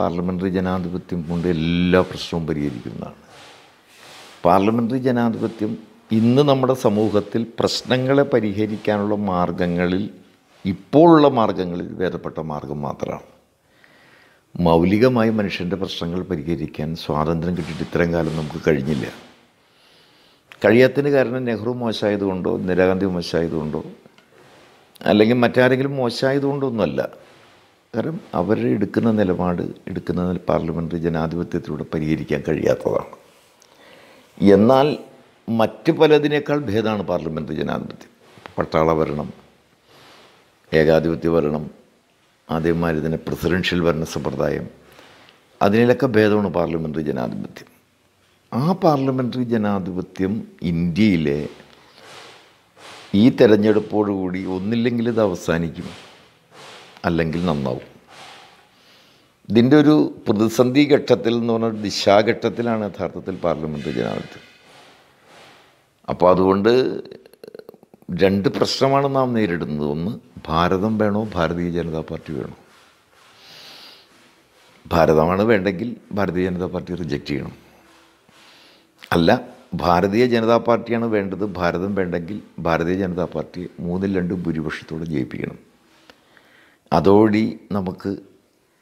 Parliamentary ജനാധിപത്യം കൊണ്ട് എല്ലാ പ്രശ്നവും പരിഹരിക്കുന്നതാണ്. പാർലമെൻ്ററി ജനാധിപത്യം ഇന്ന് നമ്മുടെ സമൂഹത്തിൽ പ്രശ്നങ്ങളെ പരിഹരിക്കാനുള്ള മാർഗങ്ങളിൽ, ഇപ്പോഴുള്ള മാർഗങ്ങളിൽ ഭേദപ്പെട്ട മാർഗം മാത്രമാണ്. മൗലികമായി മനുഷ്യൻ്റെ പ്രശ്നങ്ങൾ പരിഹരിക്കാൻ സ്വാതന്ത്ര്യം കിട്ടിയിട്ട് ഇത്രയും കാലം നമുക്ക് കഴിഞ്ഞില്ല. കഴിയാത്തതിന് കാരണം നെഹ്റു മോശമായതുകൊണ്ടോ, ഇന്ദിരാഗാന്ധി മോശമായതുകൊണ്ടോ, അല്ലെങ്കിൽ മറ്റാരെങ്കിലും മോശമായതുകൊണ്ടൊന്നുമല്ല. കാരണം അവർ എടുക്കുന്ന നിലപാട് പാർലമെൻ്ററി ജനാധിപത്യത്തിലൂടെ പരിഹരിക്കാൻ കഴിയാത്തതാണ്. എന്നാൽ മറ്റ് പലതിനേക്കാൾ ഭേദമാണ് പാർലമെൻ്ററി ജനാധിപത്യം. പട്ടാള ഭരണം, ഏകാധിപത്യ ഭരണം, അതേമാതിരി തന്നെ പ്രസിഡൻഷ്യൽ ഭരണ സമ്പ്രദായം, അതിനൊക്കെ ഭേദമാണ് പാർലമെൻ്ററി ജനാധിപത്യം. ആ പാർലമെൻ്ററി ജനാധിപത്യം ഇന്ത്യയിലെ ഈ തെരഞ്ഞെടുപ്പോടുകൂടി ഒന്നില്ലെങ്കിൽ ഇത് അവസാനിക്കും, അല്ലെങ്കിൽ നന്നാവും. ഇതിൻ്റെ ഒരു പ്രതിസന്ധി ഘട്ടത്തിൽ എന്ന് പറഞ്ഞാൽ ദിശാഘട്ടത്തിലാണ് യഥാർത്ഥത്തിൽ പാർലമെൻ്ററി ജനാധിപത്യം. അപ്പോൾ അതുകൊണ്ട് രണ്ട് പ്രശ്നമാണ് നാം നേരിടുന്നത്. ഒന്ന്, ഭാരതം വേണോ ഭാരതീയ ജനതാ പാർട്ടി വേണോ? ഭാരതമാണ് വേണ്ടെങ്കിൽ ഭാരതീയ ജനതാ പാർട്ടി റിജക്റ്റ് ചെയ്യണം. അല്ല, ഭാരതീയ ജനതാ പാർട്ടിയാണ് വേണ്ടത്, ഭാരതം വേണ്ടെങ്കിൽ ഭാരതീയ ജനതാ പാർട്ടിയെ 3-2 ഭൂരിപക്ഷത്തോടെ ജയിപ്പിക്കണം. അതോടെ നമുക്ക്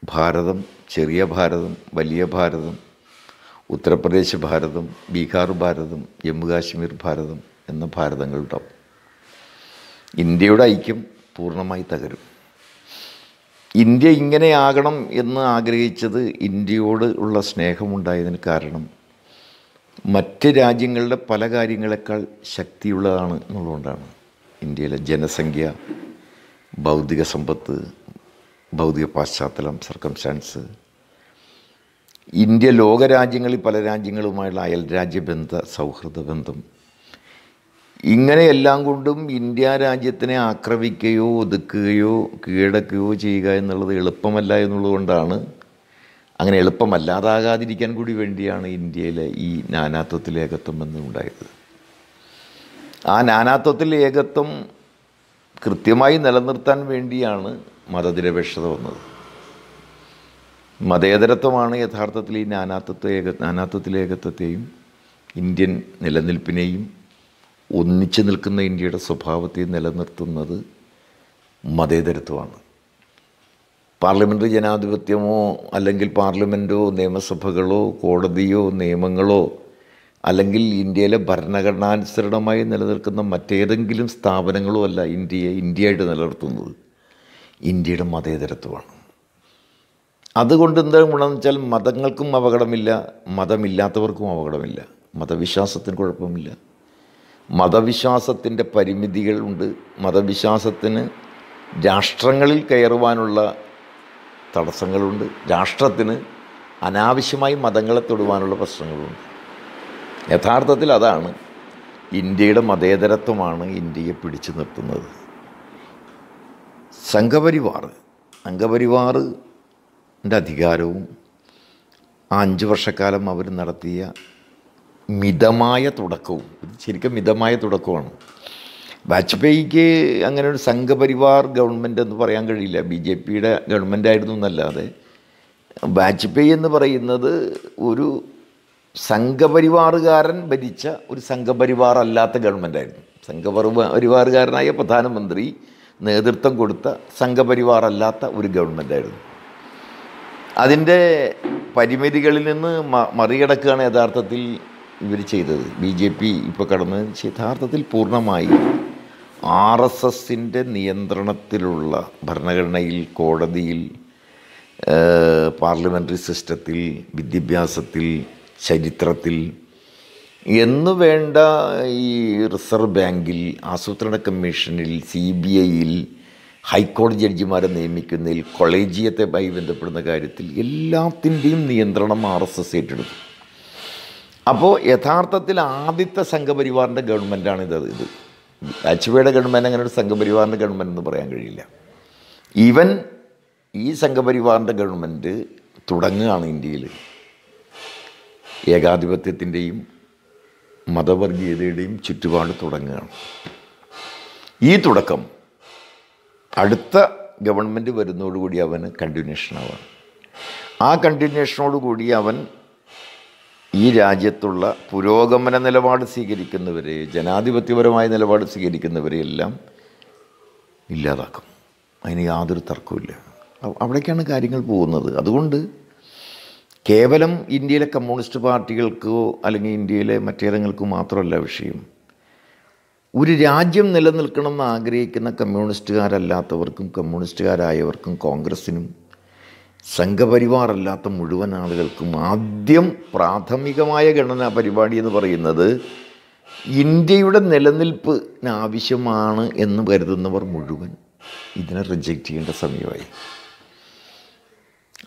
ഭാരതം, ചെറിയ ഭാരതം, വലിയ ഭാരതം, ഉത്തർപ്രദേശ് ഭാരതം, ബീഹാർ ഭാരതം, ജമ്മു കാശ്മീർ ഭാരതം എന്ന ഭാരതങ്ങളുണ്ടാവും. ഇന്ത്യയുടെ ഐക്യം പൂർണ്ണമായി തകരും. ഇന്ത്യ ഇങ്ങനെയാകണം എന്ന് ആഗ്രഹിച്ചത് ഇന്ത്യയോട് ഉള്ള സ്നേഹമുണ്ടായതിന് കാരണം മറ്റ് രാജ്യങ്ങളുടെ പല കാര്യങ്ങളെക്കാൾ ശക്തിയുള്ളതാണ് എന്നുള്ളതുകൊണ്ടാണ്. ഇന്ത്യയിലെ ജനസംഖ്യ, ഭൗതിക സമ്പത്ത്, ഭൗതിക പശ്ചാത്തലം, സർക്കംസ്റ്റാൻസ്, ഇന്ത്യ ലോകരാജ്യങ്ങളിൽ പല രാജ്യങ്ങളുമായുള്ള അയൽരാജ്യബന്ധ സൗഹൃദ ബന്ധം, ഇങ്ങനെയെല്ലാം കൊണ്ടും ഇന്ത്യ രാജ്യത്തിനെ ആക്രമിക്കുകയോ ഒതുക്കുകയോ കീഴടക്കുകയോ ചെയ്യുക എന്നുള്ളത് എളുപ്പമല്ല എന്നുള്ളതുകൊണ്ടാണ്. അങ്ങനെ എളുപ്പമല്ലാതാകാതിരിക്കാൻ കൂടി വേണ്ടിയാണ് ഇന്ത്യയിലെ ഈ നാനാത്വത്തിൽ ഏകത്വം എന്നുണ്ടായത്. ആ നാനാത്വത്തിൽ ഏകത്വം കൃത്യമായി നിലനിർത്താൻ വേണ്ടിയാണ് മതനിരപേക്ഷത വന്നത്. മതേതരത്വമാണ് യഥാർത്ഥത്തിൽ ഈ നാനാത്വത്തിലെ ഏകത്വത്തെയും ഇന്ത്യൻ നിലനിൽപ്പിനെയും ഒന്നിച്ചു നിൽക്കുന്ന ഇന്ത്യയുടെ സ്വഭാവത്തെയും നിലനിർത്തുന്നത് മതേതരത്വമാണ്. പാർലമെൻ്ററി ജനാധിപത്യമോ അല്ലെങ്കിൽ പാർലമെൻറ്റോ നിയമസഭകളോ കോടതിയോ നിയമങ്ങളോ അല്ലെങ്കിൽ ഇന്ത്യയിലെ ഭരണഘടനാനുസരണമായി നിലനിൽക്കുന്ന മറ്റേതെങ്കിലും സ്ഥാപനങ്ങളോ അല്ല ഇന്ത്യയെ ഇന്ത്യയായിട്ട് നിലനിർത്തുന്നത്. ഇന്ത്യയുടെ മതേതരത്വമാണ്. അതുകൊണ്ട് എന്താ ഗുണമെന്ന് വെച്ചാൽ മതങ്ങൾക്കും അപകടമില്ല, മതമില്ലാത്തവർക്കും അപകടമില്ല, മതവിശ്വാസത്തിന് കുഴപ്പമില്ല. മതവിശ്വാസത്തിൻ്റെ പരിമിതികളുണ്ട്. മതവിശ്വാസത്തിന് രാഷ്ട്രങ്ങളിൽ കയറുവാനുള്ള തടസ്സങ്ങളുണ്ട്. രാഷ്ട്രത്തിന് അനാവശ്യമായി മതങ്ങളെ തൊടുവാനുള്ള പ്രശ്നങ്ങളുണ്ട്. യഥാർത്ഥത്തിൽ അതാണ് ഇന്ത്യയുടെ മതേതരത്വമാണ് ഇന്ത്യയെ പിടിച്ചു നിർത്തുന്നത്. സംഘപരിവാറിൻ്റെ അധികാരവും ആ 5 വർഷക്കാലം അവർ നടത്തിയ മിതമായ തുടക്കവും, ശരിക്കും മിതമായ തുടക്കമാണ്. വാജ്പേയിക്ക് അങ്ങനെ ഒരു സംഘപരിവാർ ഗവൺമെൻറ് എന്ന് പറയാൻ കഴിയില്ല. BJPയുടെ ഗവൺമെൻറ് ആയിരുന്നു എന്നല്ലാതെ വാജ്പേയി എന്ന് പറയുന്നത് ഒരു സംഘപരിവാറുകാരൻ ഭരിച്ച ഒരു സംഘപരിവാർ അല്ലാത്ത ഗവൺമെൻറ്റായിരുന്നു. സംഘപരിവാറുകാരനായ പ്രധാനമന്ത്രി നേതൃത്വം കൊടുത്ത സംഘപരിവാർ അല്ലാത്ത ഒരു ഗവൺമെൻറ്റായിരുന്നു. അതിൻ്റെ പരിമിതികളിൽ നിന്ന് മറികടക്കുകയാണ് യഥാർത്ഥത്തിൽ ഇവർ ചെയ്തത്. BJP ഇപ്പോൾ കടന്ന് യഥാർത്ഥത്തിൽ പൂർണ്ണമായി RSSൻ്റെ നിയന്ത്രണത്തിലുള്ള ഭരണഘടനയിൽ, കോടതിയിൽ, പാർലമെൻ്ററി സിസ്റ്റത്തിൽ, വിദ്യാഭ്യാസത്തിൽ, ചരിത്രത്തിൽ എന്നു വേണ്ട ഈ റിസർവ് ബാങ്കിൽ, ആസൂത്രണ കമ്മീഷനിൽ, CBIയിൽ, ഹൈക്കോടതി ജഡ്ജിമാരെ നിയമിക്കുന്നതിൽ, കൊളേജിയത്തുമായി ബന്ധപ്പെടുന്ന കാര്യത്തിൽ എല്ലാത്തിൻ്റെയും നിയന്ത്രണം RSS ഏറ്റെടുത്തു. അപ്പോൾ യഥാർത്ഥത്തിൽ ആദ്യത്തെ സംഘപരിവാറിൻ്റെ ഗവൺമെൻറ്റാണിത്. വാജ്പേയിയുടെ ഗവൺമെൻറ് അങ്ങനെ ഒരു സംഘപരിവാറിൻ്റെ ഗവൺമെൻറ് എന്ന് പറയാൻ കഴിയില്ല. ഈവൻ ഈ സംഘപരിവാറിൻ്റെ ഗവൺമെൻറ് തുടങ്ങുകയാണ് ഇന്ത്യയിൽ ഏകാധിപത്യത്തിൻ്റെയും മതവർഗീയതയുടെയും ചുറ്റുപാട് തുടങ്ങുകയാണ്. ഈ തുടക്കം അടുത്ത ഗവൺമെൻറ് വരുന്നതോടുകൂടി അവന് കണ്ടിന്യൂഷൻ ആവാം. ആ കണ്ടിന്യൂഷനോടുകൂടി അവൻ ഈ രാജ്യത്തുള്ള പുരോഗമന നിലപാട് സ്വീകരിക്കുന്നവരെ, ജനാധിപത്യപരമായ നിലപാട് സ്വീകരിക്കുന്നവരെയെല്ലാം ഇല്ലാതാക്കും. അതിന് യാതൊരു തർക്കവുമില്ല. അവിടേക്കാണ് കാര്യങ്ങൾ പോകുന്നത്. അതുകൊണ്ട് കേവലം ഇന്ത്യയിലെ കമ്മ്യൂണിസ്റ്റ് പാർട്ടികൾക്കോ അല്ലെങ്കിൽ ഇന്ത്യയിലെ മറ്റേതെങ്ങൾക്കോ മാത്രമല്ല വിഷയം. ഒരു രാജ്യം നിലനിൽക്കണമെന്ന് ആഗ്രഹിക്കുന്ന കമ്മ്യൂണിസ്റ്റുകാരല്ലാത്തവർക്കും കമ്മ്യൂണിസ്റ്റുകാരായവർക്കും കോൺഗ്രസ്സിനും സംഘപരിവാറല്ലാത്ത മുഴുവൻ ആളുകൾക്കും ആദ്യം പ്രാഥമികമായ ഗണനാ പരിപാടി എന്ന് പറയുന്നത് ഇന്ത്യയുടെ നിലനിൽപ്പിന് ആവശ്യമാണ് എന്ന് കരുതുന്നവർ മുഴുവൻ ഇതിനെ റിജക്റ്റ് ചെയ്യേണ്ട സമയമായി.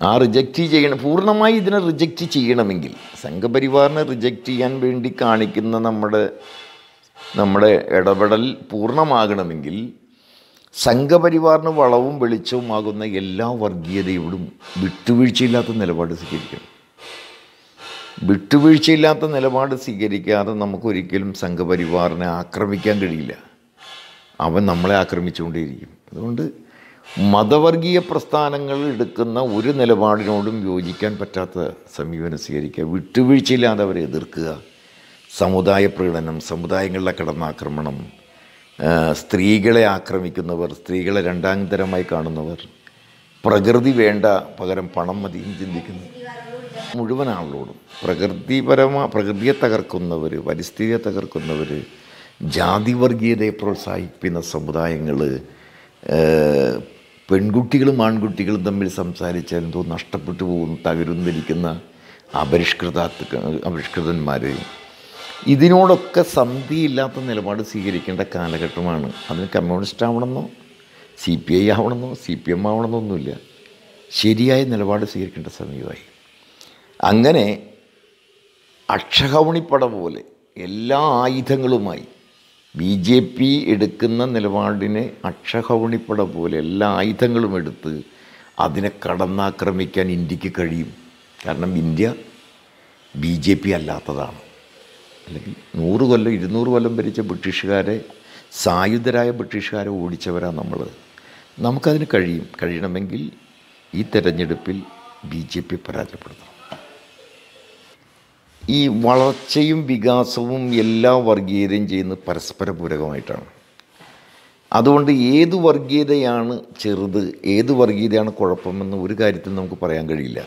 ആ റിജക്റ്റ് ചെയ്യണം, പൂർണ്ണമായി ഇതിനെ റിജക്റ്റ് ചെയ്യണമെങ്കിൽ, സംഘപരിവാറിനെ റിജക്റ്റ് ചെയ്യാൻ വേണ്ടി കാണിക്കുന്ന നമ്മുടെ ഇടപെടൽ പൂർണ്ണമാകണമെങ്കിൽ സംഘപരിവാറിന് വളവും വെളിച്ചവുമാകുന്ന എല്ലാ വർഗീയതയോടും വിട്ടുവീഴ്ചയില്ലാത്ത നിലപാട് സ്വീകരിക്കണം. വിട്ടുവീഴ്ചയില്ലാത്ത നിലപാട് സ്വീകരിക്കാതെ നമുക്കൊരിക്കലും സംഘപരിവാറിനെ ആക്രമിക്കാൻ കഴിയില്ല. അവൻ നമ്മളെ ആക്രമിച്ചുകൊണ്ടേയിരിക്കും. അതുകൊണ്ട് മതവർഗീയ പ്രസ്ഥാനങ്ങൾ എടുക്കുന്ന ഒരു നിലപാടിനോടും യോജിക്കാൻ പറ്റാത്ത സമീപനം സ്വീകരിക്കുക, വിട്ടുവീഴ്ചയില്ലാതെ അവരെ എതിർക്കുക. സമുദായ പ്രകടനം, സമുദായങ്ങളിലെ കടന്നാക്രമണം, സ്ത്രീകളെ ആക്രമിക്കുന്നവർ, സ്ത്രീകളെ രണ്ടാം തരമായി കാണുന്നവർ, പ്രകൃതി വേണ്ട പകരം പണം മതി ചിന്തിക്കുന്നു മുഴുവൻ ആളോടും, പ്രകൃതിയെ തകർക്കുന്നവർ, പരിസ്ഥിതിയെ തകർക്കുന്നവർ, ജാതിവർഗീയതയെ പ്രോത്സാഹിപ്പിക്കുന്ന സമുദായങ്ങൾ, പെൺകുട്ടികളും ആൺകുട്ടികളും തമ്മിൽ സംസാരിച്ചാൽ എന്തോ നഷ്ടപ്പെട്ടു പോകുന്നു, തകരുന്നിരിക്കുന്ന അപരിഷ്കൃതന്മാർ, ഇതിനോടൊക്കെ സന്ധിയില്ലാത്ത നിലപാട് സ്വീകരിക്കേണ്ട കാലഘട്ടമാണ്. അതിന് കമ്മ്യൂണിസ്റ്റ് ആവണമെന്നോ CPI ആവണമെന്നോ CPM ആവണമെന്നോ ഒന്നുമില്ല. ശരിയായ നിലപാട് സ്വീകരിക്കേണ്ട സമയമായി. അങ്ങനെ അക്ഷഹവണിപ്പട പോലെ എല്ലാ ആയുധങ്ങളുമായി BJP എടുക്കുന്ന നിലപാടിനെ അക്ഷഹവണിപ്പട പോലെ എല്ലാ ആയുധങ്ങളും എടുത്ത് അതിനെ കടന്നാക്രമിക്കാൻ ഇന്ത്യക്ക് കഴിയും. കാരണം ഇന്ത്യ BJP അല്ലാത്തതാണ്. അല്ലെങ്കിൽ 100 കൊല്ലം 200 കൊല്ലം ഭരിച്ച ബ്രിട്ടീഷുകാരെ, സായുധരായ ബ്രിട്ടീഷുകാരെ ഓടിച്ചവരാണ് നമ്മൾ. നമുക്കതിന് കഴിയണമെങ്കിൽ ഈ തെരഞ്ഞെടുപ്പിൽ BJP പരാജയപ്പെടുത്തണം. ഈ വളർച്ചയും വികാസവും എല്ലാ വർഗീയതയും ചെയ്യുന്നത് പരസ്പര പൂരകമായിട്ടാണ്. അതുകൊണ്ട് ഏത് വർഗീയതയാണ് ചെറുത്, ഏത് വർഗീയതയാണ് കുഴപ്പമെന്ന് ഒരു കാര്യത്തിൽ നമുക്ക് പറയാൻ കഴിയില്ല.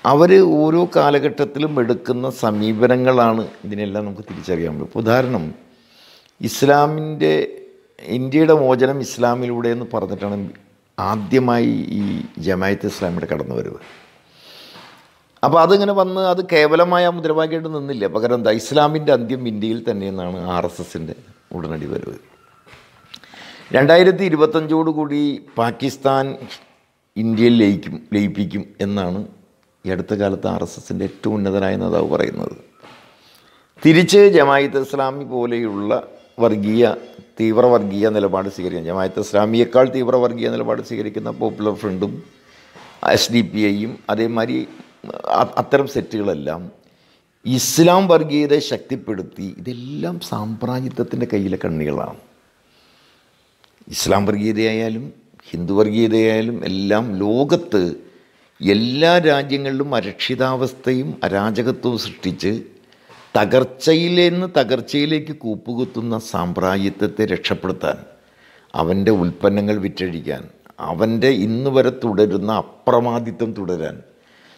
അവർ ഓരോ കാലഘട്ടത്തിലും എടുക്കുന്ന സമീപനങ്ങളാണ് ഇതിനെല്ലാം നമുക്ക് തിരിച്ചറിയാൻ പറ്റും. ഇപ്പോൾ ഉദാഹരണം, ഇന്ത്യയുടെ മോചനം ഇസ്ലാമിലൂടെ എന്ന് പറഞ്ഞിട്ടാണ് ആദ്യമായി ഈ ജമാഅത്തെ ഇസ്ലാമിയുടെ കടന്നുവരവ്. അപ്പോൾ അതിങ്ങനെ വന്ന് അത് കേവലമായ മുദ്രാവാക്യമായിട്ട് നിന്നില്ല. പകരം എന്താ, ഇസ്ലാമിൻ്റെ അന്ത്യം ഇന്ത്യയിൽ തന്നെയെന്നാണ് RSSൻ്റെ ഉടനടി വരവ്. 2025 പാകിസ്ഥാൻ ഇന്ത്യയിൽ ലയിപ്പിക്കും എന്നാണ് ഈ അടുത്ത കാലത്ത് RSSൻ്റെ ഏറ്റവും ഉന്നതനായ നേതാവ് പറയുന്നത്. തിരിച്ച് ജമാഅത്തെ ഇസ്ലാമി പോലെയുള്ള തീവ്രവർഗീയ നിലപാട് സ്വീകരിക്കുന്ന, ജമാഅത്തെ ഇസ്ലാമിയേക്കാൾ തീവ്രവർഗീയ നിലപാട് സ്വീകരിക്കുന്ന പോപ്പുലർ ഫ്രണ്ടും SDPIയും അതേമാതിരി അത്തരം സെറ്റുകളെല്ലാം ഇസ്ലാം വർഗീയതയെ ശക്തിപ്പെടുത്തി, ഇതെല്ലാം സാമ്രാജ്യത്വത്തിൻ്റെ കയ്യിലെ കണ്ണികളാണ്. ഇസ്ലാം വർഗീയതയായാലും ഹിന്ദു വർഗീയതയായാലും എല്ലാം ലോകത്ത് എല്ലാ രാജ്യങ്ങളിലും അരക്ഷിതാവസ്ഥയും അരാജകത്വവും സൃഷ്ടിച്ച് തകർച്ചയിലേക്ക് കൂപ്പുകുത്തുന്ന സാമ്രാജ്യത്വത്തെ രക്ഷപ്പെടുത്താൻ, അവൻ്റെ ഉൽപ്പന്നങ്ങൾ വിറ്റഴിക്കാൻ, അവൻ്റെ ഇന്ന് വരെ തുടരുന്ന അപ്രമാദിത്വം തുടരാൻ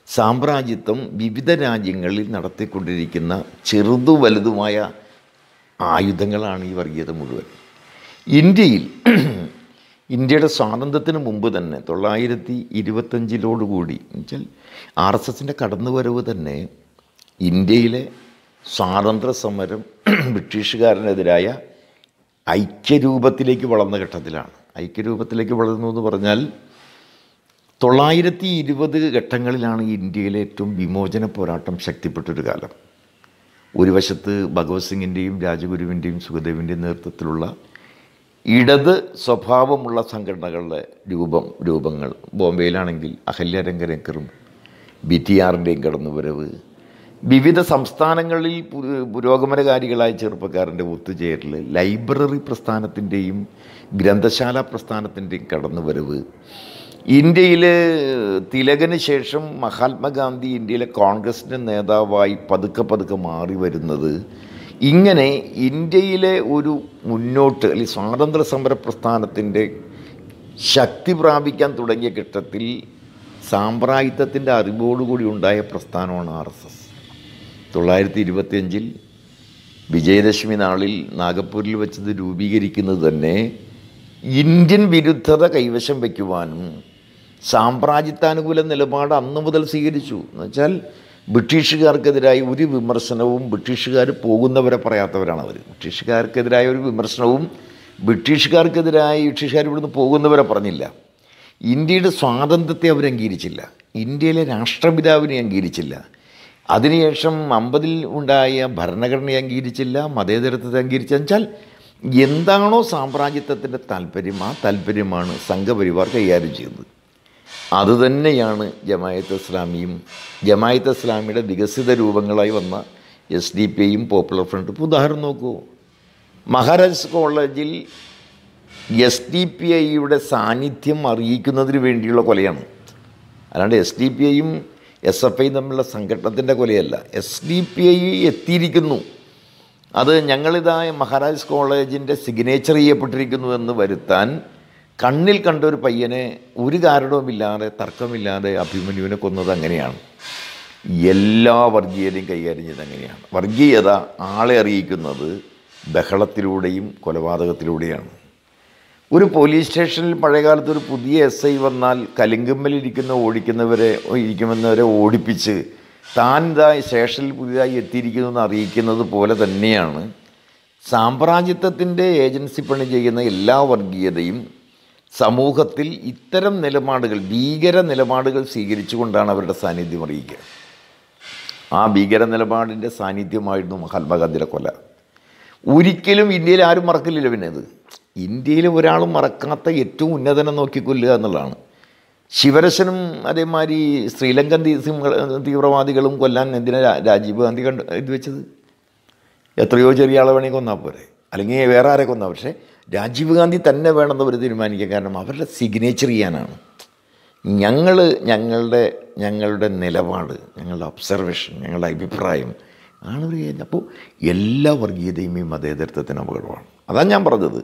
സാമ്രാജ്യത്വം വിവിധ രാജ്യങ്ങളിൽ നടത്തിക്കൊണ്ടിരിക്കുന്ന ചെറുതു വലുതുമായ ആയുധങ്ങളാണ് ഈ വർഗീയത മുഴുവൻ. ഇന്ത്യയുടെ സ്വാതന്ത്ര്യത്തിന് മുമ്പ് തന്നെ 925 എന്നുവെച്ചാൽ RSSൻ്റെ കടന്നുവരവ് തന്നെ ഇന്ത്യയിലെ സ്വാതന്ത്ര്യ സമരം ബ്രിട്ടീഷുകാരനെതിരായ ഐക്യരൂപത്തിലേക്ക് വളർന്ന ഘട്ടത്തിലാണ്. ഐക്യരൂപത്തിലേക്ക് വളർന്നു എന്ന് പറഞ്ഞാൽ 920 ഘട്ടങ്ങളിലാണ് ഇന്ത്യയിലെ ഏറ്റവും വിമോചന പോരാട്ടം ശക്തിപ്പെട്ടൊരു കാലം. ഒരു വശത്ത് ഭഗവത് സിംഗിൻ്റെയും രാജഗുരുവിൻ്റെയും സുഖദേവിൻ്റെയും നേതൃത്വത്തിലുള്ള ഇടത് സ്വഭാവമുള്ള സംഘടനകളുടെ രൂപങ്ങൾ, ബോംബെയിലാണെങ്കിൽ അഹല്യാരംഗരേക്കറും BTRൻ്റെയും കടന്നുവരവ്, വിവിധ സംസ്ഥാനങ്ങളിൽ പുരോഗമനകാരികളായ ചെറുപ്പക്കാരൻ്റെ ഒത്തുചേരൽ, ലൈബ്രറി പ്രസ്ഥാനത്തിൻ്റെയും ഗ്രന്ഥശാല പ്രസ്ഥാനത്തിൻ്റെയും കടന്നുവരവ്, ഇന്ത്യയിൽ തിലകന് ശേഷം മഹാത്മാഗാന്ധി ഇന്ത്യയിലെ കോൺഗ്രസിൻ്റെ നേതാവായി പതുക്കെ പതുക്കെ മാറി വരുന്നത് ഇങ്ങനെ ഇന്ത്യയിലെ ഒരു മുന്നോട്ട് അല്ലെങ്കിൽ സ്വാതന്ത്ര്യ സമര പ്രസ്ഥാനത്തിൻ്റെ ശക്തി പ്രാപിക്കാൻ തുടങ്ങിയ ഘട്ടത്തിൽ സാമ്പ്രായത്വത്തിൻ്റെ അറിവോടുകൂടി ഉണ്ടായ പ്രസ്ഥാനമാണ് RSS. 1925 വിജയദശമി നാളിൽ നാഗപ്പൂരിൽ വെച്ചത് രൂപീകരിക്കുന്നത് തന്നെ ഇന്ത്യൻ വിരുദ്ധത കൈവശം വയ്ക്കുവാനും സാമ്രാജ്യത്താനുകൂല നിലപാട് അന്നു മുതൽ സ്വീകരിച്ചു. എന്നുവെച്ചാൽ ബ്രിട്ടീഷുകാർക്കെതിരായ ഒരു വിമർശനവും ബ്രിട്ടീഷുകാർ പോകുന്നവരെ പറയാത്തവരാണ് അവർ. ബ്രിട്ടീഷുകാർക്കെതിരായ ഒരു വിമർശനവും ബ്രിട്ടീഷുകാർ ഇവിടുന്ന് പോകുന്നവരെ പറഞ്ഞില്ല. ഇന്ത്യയുടെ സ്വാതന്ത്ര്യത്തെ അവർ അംഗീകരിച്ചില്ല. ഇന്ത്യയിലെ രാഷ്ട്രപിതാവിനെ അംഗീകരിച്ചില്ല. അതിനുശേഷം 50-ൽ ഉണ്ടായ ഭരണഘടനയെ അംഗീകരിച്ചില്ല, മതേതരത്വത്തെ അംഗീകരിച്ചെന്ന് വെച്ചാൽ എന്താണോ സാമ്രാജ്യത്വത്തിൻ്റെ താല്പര്യം, ആ താല്പര്യമാണ് സംഘപരിവാർ കൈകാര്യം ചെയ്യുന്നത്. അതുതന്നെയാണ് ജമായത്ത് ഇസ്ലാമിയും ജമായത്ത് ഇസ്ലാമിയുടെ വികസിത രൂപങ്ങളായി വന്ന SDP-യും പോപ്പുലർ ഫ്രണ്ട്. ഇപ്പോൾ ഉദാഹരണം നോക്കൂ, മഹാരാജാസ് കോളേജിൽ SDPIയുടെ സാന്നിധ്യം അറിയിക്കുന്നതിന് വേണ്ടിയുള്ള കൊലയാണ്. അല്ലാണ്ട് SDP-യും SFIയും തമ്മിലുള്ള സംഘടനത്തിൻ്റെ കൊലയല്ല. SDP-I എത്തിയിരിക്കുന്നു, അത് ഞങ്ങളിതായ മഹാരാജാസ് കോളേജിൻ്റെ സിഗ്നേച്ചർ ചെയ്യപ്പെട്ടിരിക്കുന്നു എന്ന് വരുത്താൻ കണ്ണിൽ കണ്ട ഒരു പയ്യനെ ഒരു കാരണവുമില്ലാതെ തർക്കമില്ലാതെ അഭിമന്യുവിനെ കൊന്നത് അങ്ങനെയാണ്. എല്ലാ വർഗീയതയും കൈകാര്യം ചെയ്ത് അങ്ങനെയാണ്. വർഗീയത ആളെ അറിയിക്കുന്നത് ബഹളത്തിലൂടെയും കൊലപാതകത്തിലൂടെയാണ്. ഒരു പോലീസ് സ്റ്റേഷനിൽ പഴയകാലത്ത് ഒരു പുതിയ SI വന്നാൽ ഇരിക്കുമെന്നവരെ ഓടിപ്പിച്ച് താൻ സ്റ്റേഷനിൽ പുതിയതായി എത്തിയിരിക്കുന്നു എന്ന് അറിയിക്കുന്നത് പോലെ തന്നെയാണ് സാമ്രാജ്യത്വത്തിൻ്റെ ഏജൻസി പണി ചെയ്യുന്ന എല്ലാ വർഗീയതയും സമൂഹത്തിൽ ഇത്തരം നിലപാടുകൾ, ഭീകര നിലപാടുകൾ സ്വീകരിച്ചുകൊണ്ടാണ് അവരുടെ സാന്നിധ്യം അറിയിക്കുക. ആ ഭീകര നിലപാടിൻ്റെ സാന്നിധ്യമായിരുന്നു മഹാത്മാഗാന്ധിയുടെ കൊല. ഒരിക്കലും ഇന്ത്യയിൽ ആരും മറക്കില്ല. പിന്നെ ഇത് ഇന്ത്യയിൽ ഒരാളും മറക്കാത്ത ഏറ്റവും ഉന്നതനെ നോക്കിക്കൊല്ലുക എന്നുള്ളതാണ്. ശിവരശനും അതേമാതിരി ശ്രീലങ്കൻ തീവ്രവാദികളും കൊല്ലാൻ എന്തിനാണ് രാജീവ് ഗാന്ധി ഇത് വെച്ചത്? എത്രയോ ചെറിയ ആളെ വേണമെങ്കിൽ കൊന്നാൽ പോരെ, അല്ലെങ്കിൽ വേറെ ആരെ കൊന്നാൽ. പക്ഷേ രാജീവ് ഗാന്ധി തന്നെ വേണമെന്ന് അവർ തീരുമാനിക്കുക. കാരണം അവരുടെ സിഗ്നേച്ചർ ചെയ്യാനാണ്. ഞങ്ങളുടെ നിലപാട്, ഞങ്ങളുടെ ഒബ്സർവേഷൻ, ഞങ്ങളുടെ അഭിപ്രായം ആണ് ഒരു. അപ്പോൾ എല്ലാ വർഗീയതയും ഈ മതേതരത്വത്തിന് അപകടമാണ്. അതാണ് ഞാൻ പറഞ്ഞത്.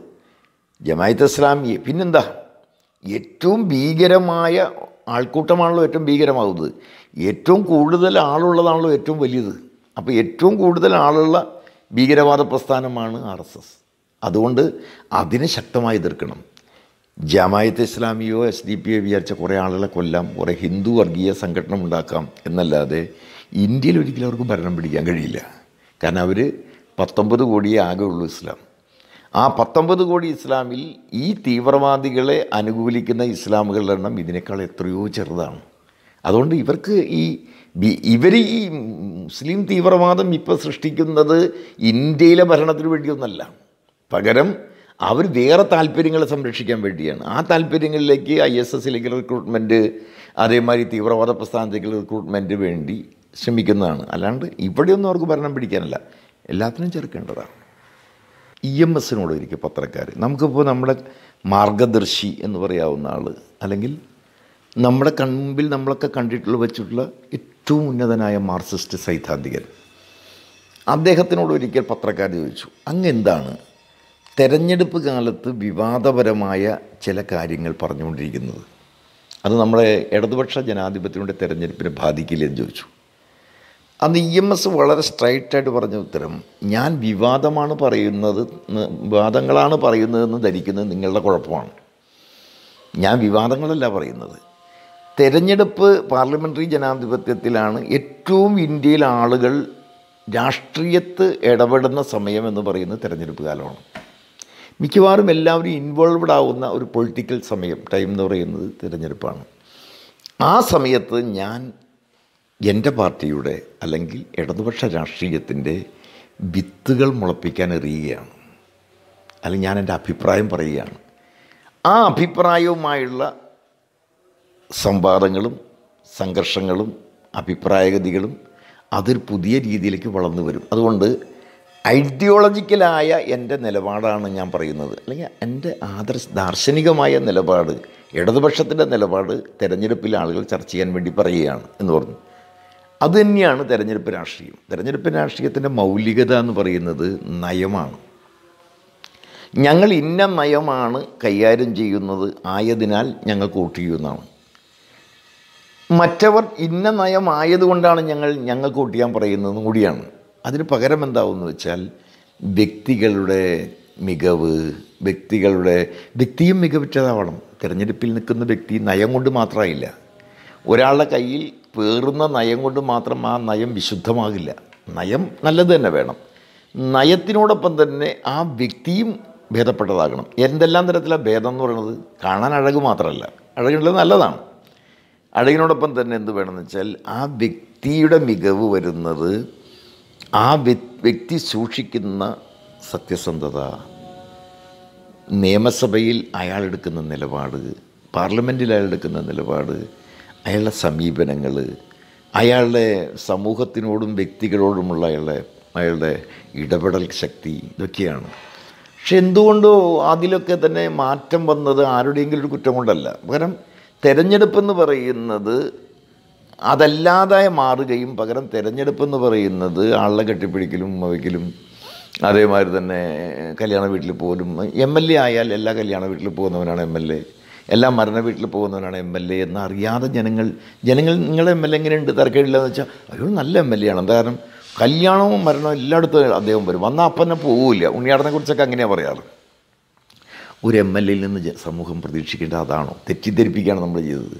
ജമായത്ത് ഇസ്ലാമിയെ പിന്നെന്താ, ഏറ്റവും ഭീകരമായ ആൾക്കൂട്ടമാണല്ലോ ഏറ്റവും ഭീകരമാകുന്നത്. ഏറ്റവും കൂടുതൽ ആളുള്ളതാണല്ലോ ഏറ്റവും വലിയത്. അപ്പോൾ ഏറ്റവും കൂടുതൽ ആളുള്ള ഭീകരവാദ പ്രസ്ഥാനമാണ് RSS. അതുകൊണ്ട് അതിനെ ശക്തമായി എതിർക്കണം. ജമായത്ത് ഇസ്ലാമിയോ SDP-യോ വിചാരിച്ച കുറേ ആളുകളെ കൊല്ലാം, കുറേ ഹിന്ദു വർഗീയ സംഘടന ഉണ്ടാക്കാം എന്നല്ലാതെ ഇന്ത്യയിൽ ഒരിക്കലും അവർക്ക് ഭരണം പിടിക്കാൻ കഴിയില്ല. കാരണം അവർ 19 കോടിയേ ആകെ ഉള്ളൂ ഇസ്ലാം. ആ 19 കോടി ഇസ്ലാമിൽ ഈ തീവ്രവാദികളെ അനുകൂലിക്കുന്ന ഇസ്ലാമുകളുടെ എണ്ണം ഇതിനേക്കാൾ എത്രയോ ചെറുതാണ്. അതുകൊണ്ട് ഇവർക്ക് ഈ മുസ്ലിം തീവ്രവാദം ഇപ്പോൾ സൃഷ്ടിക്കുന്നത് ഇന്ത്യയിലെ ഭരണത്തിന് വേണ്ടിയൊന്നല്ല. പകരം അവർ വേറെ താല്പര്യങ്ങളെ സംരക്ഷിക്കാൻ വേണ്ടിയാണ്. ആ താല്പര്യങ്ങളിലേക്ക് ISSലേക്ക് റിക്രൂട്ട്മെൻറ്റ്, അതേമാതിരി തീവ്രവാദ പ്രസ്ഥാനത്തേക്ക് റിക്രൂട്ട്മെൻറ്റ് വേണ്ടി ശ്രമിക്കുന്നതാണ്. അല്ലാണ്ട് ഇവിടെയൊന്നും അവർക്ക് ഭരണം പിടിക്കാനല്ല, എല്ലാത്തിനും ചെറുക്കേണ്ടതാണ്. EMSനോട് ഇരിക്കും പത്രക്കാർ. നമുക്കിപ്പോൾ നമ്മുടെ മാർഗദർശി എന്ന് പറയാവുന്ന ആൾ, അല്ലെങ്കിൽ നമ്മുടെ കൺമുമ്പിൽ നമ്മളൊക്കെ വെച്ചിട്ടുള്ള ഏറ്റവും ഉന്നതനായ മാർക്സിസ്റ്റ് സൈദ്ധാന്തികൻ, അദ്ദേഹത്തിനോട് ഒരിക്കൽ പത്രക്കാർ ചോദിച്ചു, അങ്ങെന്താണ് തെരഞ്ഞെടുപ്പ് കാലത്ത് വിവാദപരമായ ചില കാര്യങ്ങൾ പറഞ്ഞുകൊണ്ടിരിക്കുന്നത്? അത് നമ്മുടെ ഇടതുപക്ഷ ജനാധിപത്യത്തിൻ്റെ തെരഞ്ഞെടുപ്പിനെ ബാധിക്കില്ലെന്ന് ചോദിച്ചു. അന്ന് EMS വളരെ സ്ട്രൈറ്റായിട്ട് പറഞ്ഞ ഉത്തരം, ഞാൻ വിവാദങ്ങളാണ് പറയുന്നതെന്ന് ധരിക്കുന്നത് നിങ്ങളുടെ കുഴപ്പമാണ്. ഞാൻ വിവാദങ്ങളല്ല പറയുന്നത്. തെരഞ്ഞെടുപ്പ് പാർലമെൻ്ററി ജനാധിപത്യത്തിലാണ് ഏറ്റവും ഇന്ത്യയിൽ ആളുകൾ രാഷ്ട്രീയത്ത് ഇടപെടുന്ന സമയം എന്ന് പറയുന്നത് തെരഞ്ഞെടുപ്പ് കാലമാണ്. മിക്കവാറും എല്ലാവരും ഇൻവോൾവ്ഡ് ആവുന്ന ഒരു പൊളിറ്റിക്കൽ ടൈം എന്ന് പറയുന്നത് തിരഞ്ഞെടുപ്പാണ്. ആ സമയത്ത് ഞാൻ എൻ്റെ പാർട്ടിയുടെ അല്ലെങ്കിൽ ഇടതുപക്ഷ രാഷ്ട്രീയത്തിൻ്റെ വിത്തുകൾ മുളപ്പിക്കാൻ എറിയുകയാണ്, അല്ലെങ്കിൽ ഞാൻ എൻ്റെ അഭിപ്രായം പറയുകയാണ്. ആ അഭിപ്രായവുമായുള്ള സംവാദങ്ങളും സംഘർഷങ്ങളും അഭിപ്രായഗതികളും അതൊരു പുതിയ രീതിയിലേക്ക് വളർന്നു വരും. അതുകൊണ്ട് ഐഡിയോളജിക്കലായ എൻ്റെ നിലപാടാണ് ഞാൻ പറയുന്നത്, അല്ലെങ്കിൽ എൻ്റെ ദാർശനികമായ നിലപാട് ഇടതുപക്ഷത്തിൻ്റെ നിലപാട് തെരഞ്ഞെടുപ്പിൽ ആളുകൾ ചർച്ച ചെയ്യാൻ വേണ്ടി പറയുകയാണ് എന്ന് പറഞ്ഞു. അതുതന്നെയാണ് തെരഞ്ഞെടുപ്പ് രാഷ്ട്രീയം. തെരഞ്ഞെടുപ്പ് രാഷ്ട്രീയത്തിൻ്റെ മൗലികത എന്ന് പറയുന്നത് നയമാണ്. ഞങ്ങൾ ഇന്ന നയമാണ് കൈകാര്യം ചെയ്യുന്നത്, ആയതിനാൽ ഞങ്ങൾക്ക് വോട്ട് ചെയ്യുന്നതാണ്. മറ്റവർ ഇന്ന നയമായതുകൊണ്ടാണ് ഞങ്ങൾക്ക് വോട്ട് ചെയ്യാൻ പറയുന്നതും കൂടിയാണ്. അതിന് പകരം എന്താവുമെന്ന് വെച്ചാൽ വ്യക്തികളുടെ മികവ്, വ്യക്തിയും മികവുറ്റതാവണം. തിരഞ്ഞെടുപ്പിൽ നിൽക്കുന്ന വ്യക്തി നയം കൊണ്ട് മാത്രമായില്ല. ഒരാളുടെ കയ്യിൽ പേറുന്ന നയം കൊണ്ട് മാത്രം ആ നയം വിശുദ്ധമാകില്ല. നയം നല്ലത് തന്നെ വേണം. നയത്തിനോടൊപ്പം തന്നെ ആ വ്യക്തിയും ഭേദപ്പെട്ടതാകണം. എന്തെല്ലാം തരത്തിലാണ് ഭേദം എന്ന് പറയുന്നത്? കാണാൻ അഴക് മാത്രമല്ല, അഴകുള്ളത് നല്ലതാണ്. അഴകിനോടൊപ്പം തന്നെ എന്ത് വേണമെന്ന് വെച്ചാൽ ആ വ്യക്തിയുടെ മികവ് വരുന്നത് ആ വ്യക്തി സൂക്ഷിക്കുന്ന സത്യസന്ധത, നിയമസഭയിൽ അയാളെടുക്കുന്ന നിലപാട്, പാർലമെൻറ്റിൽ അയാളെടുക്കുന്ന നിലപാട്, അയാളുടെ സമീപനങ്ങൾ, അയാളുടെ സമൂഹത്തിനോടും വ്യക്തികളോടുമുള്ള അയാളുടെ ഇടപെടൽ ശക്തി, ഇതൊക്കെയാണ്. പക്ഷെ എന്തുകൊണ്ടോ അതിലൊക്കെ തന്നെ മാറ്റം വന്നത് ആരുടെയെങ്കിലും ഒരു കുറ്റം കൊണ്ടല്ല. പകരം തെരഞ്ഞെടുപ്പെന്ന് പറയുന്നത് അതല്ലാതായി മാറുകയും പകരം തെരഞ്ഞെടുപ്പെന്ന് പറയുന്നത് ആളെ കെട്ടിപ്പിടിക്കലും വയ്ക്കലും, അതേമാതിരി തന്നെ കല്യാണ വീട്ടിൽ പോലും MLA ആയാൽ എല്ലാ കല്യാണ വീട്ടിൽ പോകുന്നവനാണ് MLA, എല്ലാ മരണ വീട്ടിൽ പോകുന്നവനാണ് MLA എന്നറിയാതെ ജനങ്ങൾ നിങ്ങളെ MLA എങ്ങനെയുണ്ട് തിരക്കേടില്ലെന്ന് വെച്ചാൽ അയ്യോ നല്ല MLA ആണ്. എന്താ കാരണം കല്യാണവും മരണവും എല്ലായിടത്തും അദ്ദേഹം വരും, വന്നാൽ അപ്പം പോവില്ല. ഉണ്ണിയാടനെ കുറിച്ചൊക്കെ അങ്ങനെയാണ് പറയാറ്. ഒരു MLAയിൽ നിന്ന് സമൂഹം പ്രതീക്ഷിക്കേണ്ട അതാണോ? തെറ്റിദ്ധരിപ്പിക്കുകയാണ് നമ്മൾ ചെയ്തത്.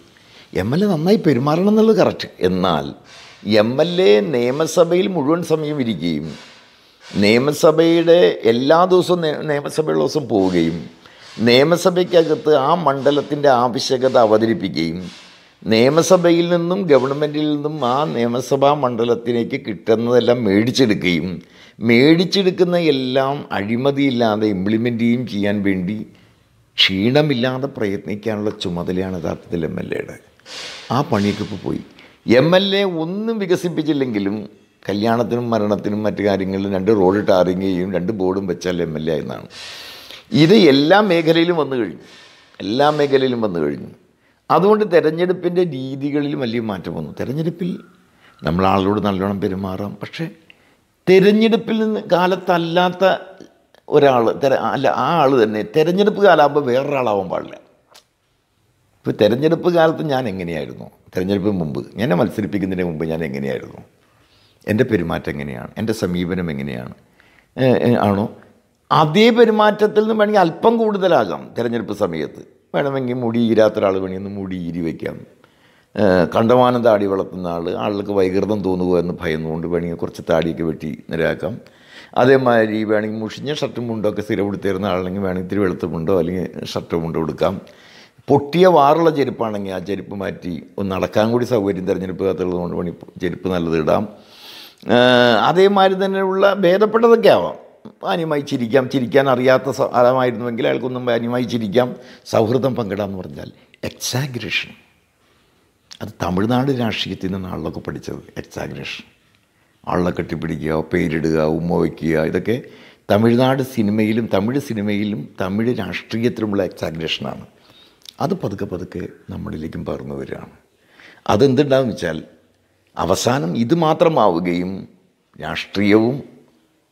MLA നന്നായി പെരുമാറണം എന്നുള്ളത് കറക്റ്റ്. എന്നാൽ MLA നിയമസഭയിൽ മുഴുവൻ സമയം ഇരിക്കുകയും നിയമസഭയുടെ എല്ലാ ദിവസവും നിയമസഭയുള്ള ദിവസം പോവുകയും നിയമസഭയ്ക്കകത്ത് ആ മണ്ഡലത്തിൻ്റെ ആവശ്യകത അവതരിപ്പിക്കുകയും നിയമസഭയിൽ നിന്നും ഗവൺമെൻറ്റിൽ നിന്നും ആ നിയമസഭാ മണ്ഡലത്തിലേക്ക് കിട്ടുന്നതെല്ലാം മേടിച്ചെടുക്കുന്ന എല്ലാം അഴിമതിയില്ലാതെ ഇംപ്ലിമെൻ്റ് ചെയ്യാൻ വേണ്ടി ക്ഷീണമില്ലാതെ പ്രയത്നിക്കാനുള്ള ചുമതലയാണ് യഥാർത്ഥത്തിൽ MLAയുടെ. ആ പണിയൊക്കെ ഇപ്പോൾ പോയി. MLA ഒന്നും വികസിപ്പിച്ചില്ലെങ്കിലും കല്യാണത്തിനും മരണത്തിനും മറ്റു കാര്യങ്ങളിലും 2 റോഡ് ടാറിങ് ചെയ്യും, 2 ബോർഡും വെച്ചാൽ MLA എന്നാണ്. ഇത് എല്ലാ മേഖലയിലും വന്നു കഴിഞ്ഞു. അതുകൊണ്ട് തെരഞ്ഞെടുപ്പിൻ്റെ രീതികളിൽ വലിയ മാറ്റം വന്നു. തെരഞ്ഞെടുപ്പിൽ നമ്മൾ ആളോട് നല്ലോണം പെരുമാറാം. പക്ഷേ തെരഞ്ഞെടുപ്പിൽ നിന്ന് കാലത്തല്ലാത്ത ഒരാൾ ആ ആൾ തന്നെ തെരഞ്ഞെടുപ്പ് കാലമാകുമ്പോൾ വേറൊരാളാവാൻ പാടില്ല. ഇപ്പോൾ തെരഞ്ഞെടുപ്പ് കാലത്ത് ഞാൻ എങ്ങനെയായിരുന്നു, തെരഞ്ഞെടുപ്പിന് മുമ്പ് എന്നെ മത്സരിപ്പിക്കുന്നതിന് മുമ്പ് ഞാൻ എങ്ങനെയായിരുന്നു, എൻ്റെ പെരുമാറ്റം എങ്ങനെയാണ്, എൻ്റെ സമീപനം എങ്ങനെയാണ് ആണോ, അതേ പെരുമാറ്റത്തിൽ നിന്ന് വേണമെങ്കിൽ അല്പം കൂടുതലാകാം. തിരഞ്ഞെടുപ്പ് സമയത്ത് വേണമെങ്കിൽ മുടി ഈരാത്ത ഒരാൾ വേണമെങ്കിൽ മുടി ഈരി വയ്ക്കാം. കണ്ടമാനം താടി വളർത്തുന്ന ആളുകൾക്ക് വൈകൃതം തോന്നുക എന്ന് ഭയന്നുകൊണ്ട് വേണമെങ്കിൽ കുറച്ച് താടിയൊക്കെ വെട്ടി നിരയാക്കാം. അതേമാതിരി വേണമെങ്കിൽ മുഷിഞ്ഞ ഷർട്ടും മുണ്ടൊക്കെ സ്ഥിരം കൊടുത്തിരുന്ന ആളെങ്കിൽ വേണമെങ്കിൽ ഇത്തിരി വെളുത്ത മുണ്ടോ അല്ലെങ്കിൽ ഷർട്ടോ മുണ്ടോ കൊടുക്കാം. പൊട്ടിയ വാറുള്ള ചെരുപ്പാണെങ്കിൽ ആ ചെരുപ്പ് മാറ്റി ഒന്ന് നടക്കാൻ കൂടി സൗകര്യം തിരഞ്ഞെടുപ്പ് കാത്തുള്ളതുകൊണ്ട് വേണമെങ്കിൽ ചെരുപ്പ് നല്ലത് ഇടാം. അതേമാതിരി തന്നെയുള്ള ഭേദപ്പെട്ടതൊക്കെ ആവാം. മാന്യമായി ചിരിക്കാൻ അറിയാത്ത ആളായിരുന്നുവെങ്കിൽ അയാൾക്കൊന്നും മാന്യമായി ചിരിക്കാം, സൗഹൃദം പങ്കിടാമെന്ന് പറഞ്ഞാൽ എക്സാഗ്രേഷൻ. അത് തമിഴ്നാട് രാഷ്ട്രീയത്തിൽ നിന്നാണ് ആളിലൊക്കെ പഠിച്ചത്. എക്സാഗ്രേഷൻ, ആളിനെ കെട്ടിപ്പിടിക്കുക, പേരിടുക, ഉമ്മ വയ്ക്കുക, ഇതൊക്കെ തമിഴ് സിനിമയിലും തമിഴ് രാഷ്ട്രീയത്തിലുമുള്ള എക്സാഗ്രേഷനാണ്. അത് പതുക്കെ നമ്മളിലേക്കും പകർന്നു വരികയാണ്. അതെന്തുണ്ടാകുമെന്ന് വെച്ചാൽ അവസാനം ഇത് മാത്രമാവുകയും രാഷ്ട്രീയവും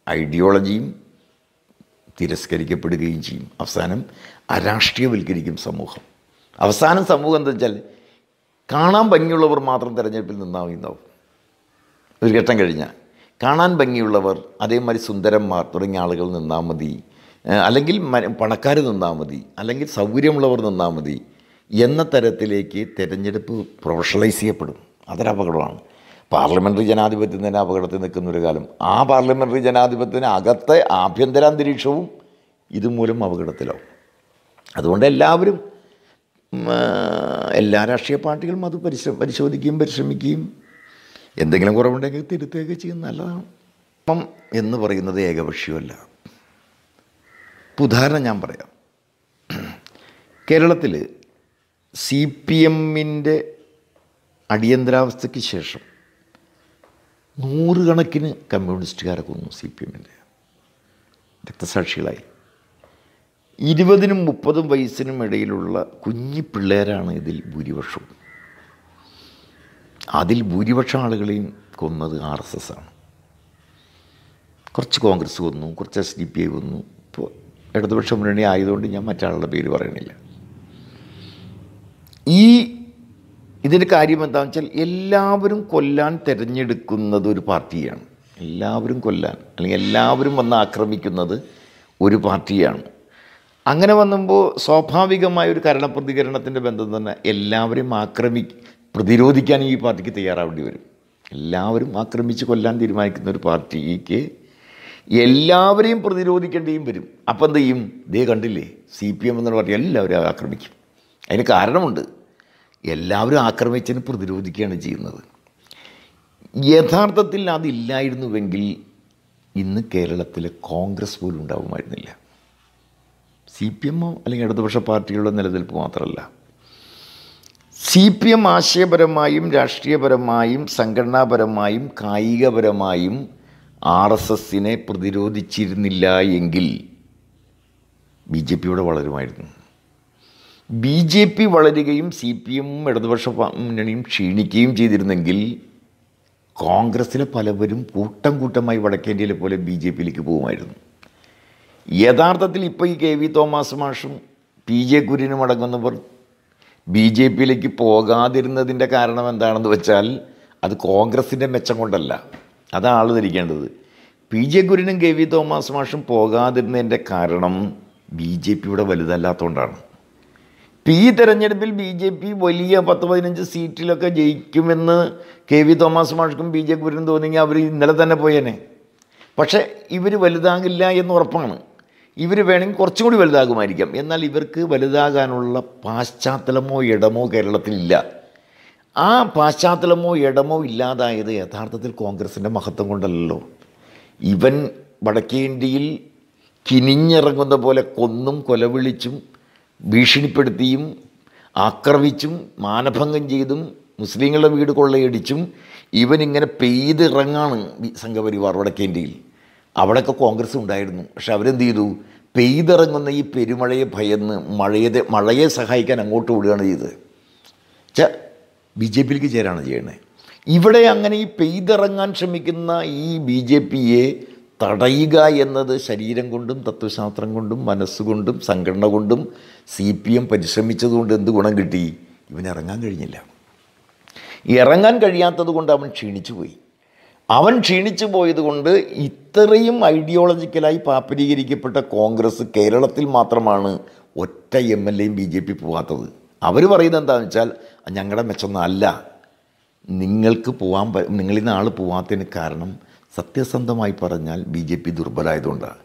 ഐഡിയോളജിയും തിരസ്കരിക്കപ്പെടുകയും ചെയ്യും. അവസാനം അരാഷ്ട്രീയവൽക്കരിക്കും സമൂഹം. അവസാനം സമൂഹം എന്താ വെച്ചാൽ കാണാൻ ഭംഗിയുള്ളവർ മാത്രം തിരഞ്ഞെടുപ്പിൽ നിന്നാവും. ഒരു ഘട്ടം കഴിഞ്ഞാൽ കാണാൻ ഭംഗിയുള്ളവർ, അതേമാതിരി സുന്ദരന്മാർ തുടങ്ങിയ ആളുകൾ നിന്നാൽ മതി, അല്ലെങ്കിൽ പണക്കാർ നിന്നാൽ മതി, അല്ലെങ്കിൽ സൗകര്യമുള്ളവർ നിന്നാൽ മതി എന്ന തരത്തിലേക്ക് തിരഞ്ഞെടുപ്പ് പ്രൊഫഷണലൈസ് ചെയ്യപ്പെടും. അതൊരപകടമാണ്. പാർലമെൻ്ററി ജനാധിപത്യത്തിൻ്റെ അപകടത്തിൽ നിൽക്കുന്നൊരു കാലം. ആ പാർലമെൻ്ററി ജനാധിപത്യത്തിന് അകത്തെ ആഭ്യന്തരാന്തരീക്ഷവും ഇതുമൂലം അപകടത്തിലാവും. അതുകൊണ്ട് എല്ലാ രാഷ്ട്രീയ പാർട്ടികളും അത് പരിശോധിക്കുകയും പരിശ്രമിക്കുകയും എന്തെങ്കിലും കുറവുണ്ടെങ്കിൽ തിരുത്തുകയൊക്കെ ചെയ്യുന്നത് നല്ലതാണ്. എന്ന് പറയുന്നത് ഏകപക്ഷീയമല്ല. ഉദാഹരണം ഞാൻ പറയാം. കേരളത്തിൽ CPMൻ്റെ അടിയന്തരാവസ്ഥയ്ക്ക് ശേഷം 100 കണക്കിന് കമ്മ്യൂണിസ്റ്റുകാരെ കൊന്നു. CPMൻ്റെ രക്തസാക്ഷികളായി. 20-നും 30 വയസ്സിനും ഇടയിലുള്ള കുഞ്ഞി പിള്ളേരാണ് ഇതിൽ ഭൂരിപക്ഷവും. അതിൽ ഭൂരിപക്ഷം ആളുകളെയും കൊന്നത് RSS ആണ്. കുറച്ച് കോൺഗ്രസ് കൊന്നു, കുറച്ച് SDP കൊന്നു. ഇപ്പോൾ ഇടതുപക്ഷ മുന്നണി ആയതുകൊണ്ട് ഞാൻ മറ്റാളുടെ പേര് പറയണില്ല. ഇതിൻ്റെ കാര്യം എന്താണെന്ന് വെച്ചാൽ എല്ലാവരും കൊല്ലാൻ തിരഞ്ഞെടുക്കുന്നത് ഒരു പാർട്ടിയാണ്. എല്ലാവരും കൊല്ലാൻ അല്ലെങ്കിൽ എല്ലാവരും വന്ന് ആക്രമിക്കുന്നത് ഒരു പാർട്ടിയാണ്. അങ്ങനെ വന്നുമ്പോൾ സ്വാഭാവികമായ ഒരു കരണപ്രതികരണത്തിൻ്റെ ബന്ധം തന്നെ എല്ലാവരും പ്രതിരോധിക്കാൻ ഈ പാർട്ടിക്ക് തയ്യാറാവേണ്ടി വരും. എല്ലാവരും ആക്രമിച്ച് കൊല്ലാൻ തീരുമാനിക്കുന്ന ഒരു പാർട്ടിക്ക് എല്ലാവരെയും പ്രതിരോധിക്കേണ്ടിയും വരും. അപ്പം എന്ത് ചെയ്യും? ദേ കണ്ടില്ലേ, CPM എന്നുള്ള പാർട്ടി എല്ലാവരും ആക്രമിക്കും. അതിന് കാരണമുണ്ട്. എല്ലാവരും ആക്രമിച്ചതിന് പ്രതിരോധിക്കുകയാണ് ചെയ്യുന്നത്. യഥാർത്ഥത്തിൽ അതില്ലായിരുന്നുവെങ്കിൽ ഇന്ന് കേരളത്തിലെ കോൺഗ്രസ് പോലും ഉണ്ടാവുമായിരുന്നില്ല. CPM അല്ലെങ്കിൽ ഇടതുപക്ഷ പാർട്ടികളുടെ നിലനിൽപ്പ് മാത്രമല്ല, CPM ആശയപരമായും രാഷ്ട്രീയപരമായും സംഘടനാപരമായും കായികപരമായും RSSനെ പ്രതിരോധിച്ചിരുന്നില്ല എങ്കിൽ BJP ഇവിടെ വളരുമായിരുന്നു. BJP വളരുകയും CPMഉം ഇടതുപക്ഷ മുന്നണിയും ക്ഷീണിക്കുകയും ചെയ്തിരുന്നെങ്കിൽ കോൺഗ്രസ്സിലെ പലവരും കൂട്ടം കൂട്ടമായി വടക്കേന്ത്യയിലെ പോലെ BJPയിലേക്ക് പോകുമായിരുന്നു. യഥാർത്ഥത്തിൽ ഇപ്പോൾ ഈ KV തോമസ് മാഷും PJ കുര്യനും അടങ്ങുന്നവർ BJPയിലേക്ക് പോകാതിരുന്നതിൻ്റെ കാരണം എന്താണെന്ന് വെച്ചാൽ അത് കോൺഗ്രസിൻ്റെ മെച്ചം കൊണ്ടല്ല. അതാണ് ധരിക്കേണ്ടത്. PJ കുര്യനും KV തോമസ് മാഷും പോകാതിരുന്നതിൻ്റെ കാരണം BJP ഇവിടെ വലുതല്ലാത്തതുകൊണ്ടാണ്. ഈ തെരഞ്ഞെടുപ്പിൽ BJP വലിയ 10-15 സീറ്റിലൊക്കെ ജയിക്കുമെന്ന് KV തോമസ് മാഷ്ക്കും PJ കുര്യനും തോന്നിയെങ്കിൽ അവർ ഇന്നലെ തന്നെ പോയേനെ. പക്ഷേ ഇവർ വലുതാകില്ല എന്ന് ഉറപ്പാണ്. ഇവർ വേണമെങ്കിൽ കുറച്ചും കൂടി വലുതാകുമായിരിക്കാം. എന്നാൽ ഇവർക്ക് വലുതാകാനുള്ള പാശ്ചാത്തലമോ ഇടമോ കേരളത്തിലില്ല. ആ പാശ്ചാത്തലമോ ഇടമോ ഇല്ലാതായത് യഥാർത്ഥത്തിൽ കോൺഗ്രസിൻ്റെ മഹത്വം കൊണ്ടല്ലോ. ഇവൻ വടക്കേ ഇന്ത്യയിൽ കിനിഞ്ഞിറങ്ങുന്ന പോലെ കൊന്നും കൊലവിളിച്ചും ഭീഷണിപ്പെടുത്തിയും ആക്രമിച്ചും മാനഭംഗം ചെയ്തും മുസ്ലിങ്ങളുടെ വീട് കൊള്ളയടിച്ചും ഇവനിങ്ങനെ പെയ്തിറങ്ങാണ് സംഘപരിവാർ വടക്കേ ഇന്ത്യയിൽ. അവിടെയൊക്കെ കോൺഗ്രസ് ഉണ്ടായിരുന്നു. പക്ഷെ അവരെന്ത് ചെയ്തു? പെയ്തിറങ്ങുന്ന ഈ പെരുമഴയെ ഭയന്ന് മഴയെ സഹായിക്കാൻ അങ്ങോട്ട് വിടുകയാണ് ചെയ്തത്. BJPയിലേക്ക് ചേരാണ് ചെയ്യണേ. ഇവിടെ അങ്ങനെ ഈ പെയ്തിറങ്ങാൻ ശ്രമിക്കുന്ന ഈ BJPയെ തടയുക എന്നത് ശരീരം കൊണ്ടും തത്വശാസ്ത്രം കൊണ്ടും മനസ്സുകൊണ്ടും സംഘടന കൊണ്ടും CPM പരിശ്രമിച്ചതുകൊണ്ട് എന്ത് ഗുണം കിട്ടി? ഇവനിറങ്ങാൻ കഴിഞ്ഞില്ല. ഇറങ്ങാൻ കഴിയാത്തത് കൊണ്ട് അവൻ ക്ഷീണിച്ചു പോയി. അവൻ ക്ഷീണിച്ചു പോയതുകൊണ്ട് ഇത്രയും ഐഡിയോളജിക്കലായി പാപ്പരീകരിക്കപ്പെട്ട കോൺഗ്രസ് കേരളത്തിൽ മാത്രമാണ് ഒറ്റ MLAയും BJP പോകാത്തത്. അവർ പറയുന്നത് എന്താണെന്ന് വെച്ചാൽ ഞങ്ങളുടെ മെച്ചൊന്നും അല്ല, നിങ്ങളിന്ന് ആൾ പോകാത്തതിന് കാരണം സത്യസന്ധമായി പറഞ്ഞാൽ BJP ദുർബലമായതുകൊണ്ടാണ്.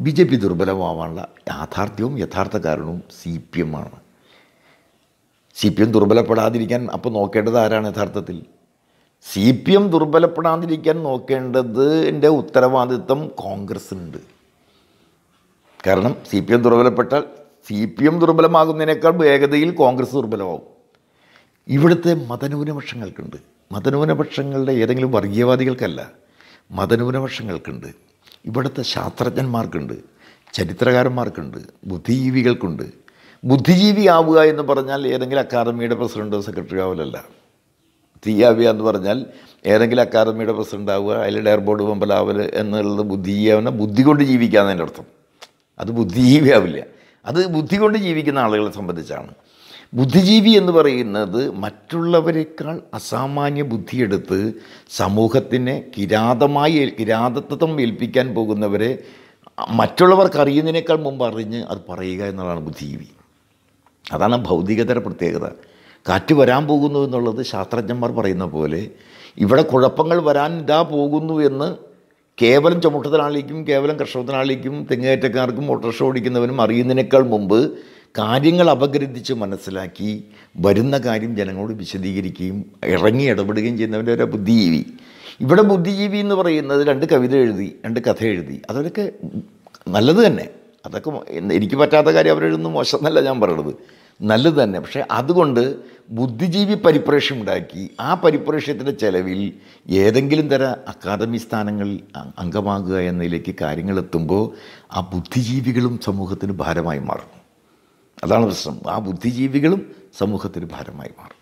BJP ദുർബലമാവാനുള്ള യാഥാർത്ഥ്യവും യഥാർത്ഥ കാരണവും CPM ആണ്. CPM ദുർബലപ്പെടാതിരിക്കാൻ അപ്പോൾ നോക്കേണ്ടത് ആരാണ്? യഥാർത്ഥത്തിൽ CPM ദുർബലപ്പെടാതിരിക്കാൻ നോക്കേണ്ടതിൻ്റെ ഉത്തരവാദിത്വം കോൺഗ്രസ്സിനുണ്ട്. കാരണം CPM ദുർബലപ്പെട്ടാൽ CPM ദുർബലമാകുന്നതിനേക്കാൾ വേഗതയിൽ കോൺഗ്രസ് ദുർബലമാകും. ഇവിടുത്തെ മതന്യൂനപക്ഷങ്ങൾക്കുണ്ട്. മതന്യൂനപക്ഷങ്ങളുടെ ഏതെങ്കിലും വർഗീയവാദികൾക്കല്ല, മതന്യൂനപക്ഷങ്ങൾക്കുണ്ട്. ഇവിടുത്തെ ശാസ്ത്രജ്ഞന്മാർക്കുണ്ട്, ചരിത്രകാരന്മാർക്കുണ്ട്, ബുദ്ധിജീവികൾക്കുണ്ട്. ബുദ്ധിജീവി ആവുക എന്ന് പറഞ്ഞാൽ ഏതെങ്കിലും അക്കാദമിയുടെ പ്രസിഡൻറ്റോ സെക്രട്ടറി ആവലല്ല. തീയാവുക എന്ന് പറഞ്ഞാൽ ഏതെങ്കിലും അക്കാദമിയുടെ പ്രസിഡൻ്റ് ആവുക, അതിൽ ഡയർ ബോർഡ് മെമ്പറാവൽ എന്നുള്ളത് ബുദ്ധിജീവിയാവുന്ന ബുദ്ധി കൊണ്ട് ജീവിക്കാന്നതിൻ്റെ അർത്ഥം. അത് ബുദ്ധിജീവിയാവില്ല. അത് ബുദ്ധി കൊണ്ട് ജീവിക്കുന്ന ആളുകളെ സംബന്ധിച്ചാണ്. ബുദ്ധിജീവി എന്ന് പറയുന്നത് മറ്റുള്ളവരെക്കാൾ അസാമാന്യ ബുദ്ധിയെടുത്ത് സമൂഹത്തിനെ കിരാതത്വം ഏൽപ്പിക്കാൻ പോകുന്നവരെ മറ്റുള്ളവർക്ക് അറിയുന്നതിനേക്കാൾ മുമ്പ് അറിഞ്ഞ് അത് പറയുക എന്നുള്ളതാണ് ബുദ്ധിജീവി. അതാണ് ഭൗതികതര പ്രത്യേകത. കാറ്റ് വരാൻ പോകുന്നു എന്നുള്ളത് ശാസ്ത്രജ്ഞന്മാർ പറയുന്ന പോലെ ഇവിടെ കുഴപ്പങ്ങൾ വരാൻ പോകുന്നു എന്ന് കേവലം ചുമട്ടുതൊഴിലാളിക്കും കേവലം കർഷകത്തൊഴിലാളിക്കും തെങ്ങുകയറ്റക്കാർക്കും ഓട്ടോറിക്ഷ ഓടിക്കുന്നവനും അറിയുന്നതിനേക്കാൾ മുമ്പ് കാര്യങ്ങൾ അപഗ്രഥിച്ച് മനസ്സിലാക്കി വരുന്ന കാര്യം ജനങ്ങളോട് വിശദീകരിക്കുകയും ഇറങ്ങി ഇടപെടുകയും ചെയ്യുന്നവൻ്റെ ഒരു ബുദ്ധിജീവി. ഇവിടെ ബുദ്ധിജീവി എന്ന് പറയുന്നത് 2 കവിത എഴുതി 2 കഥ എഴുതി, അതൊക്കെ നല്ലത് തന്നെ. അതൊക്കെ എനിക്ക് പറ്റാത്ത കാര്യം അവരെഴുതുന്നു മോശമെന്നല്ല ഞാൻ പറയണത്. നല്ലത് തന്നെ. പക്ഷേ അതുകൊണ്ട് ബുദ്ധിജീവി പരിപ്രേക്ഷ്യം ഉണ്ടാക്കി ആ പരിപ്രേക്ഷ്യത്തിൻ്റെ ചെലവിൽ ഏതെങ്കിലും തരം അക്കാദമി സ്ഥാനങ്ങളിൽ അംഗമാകുക എന്നതിലേക്ക് കാര്യങ്ങൾ എത്തുമ്പോൾ ആ ബുദ്ധിജീവികളും സമൂഹത്തിന് ഭാരമായി മാറും. അതാണ് പ്രശ്നം. ആ ബുദ്ധിജീവികളും സമൂഹത്തിന് ഭാരമായി മാറും.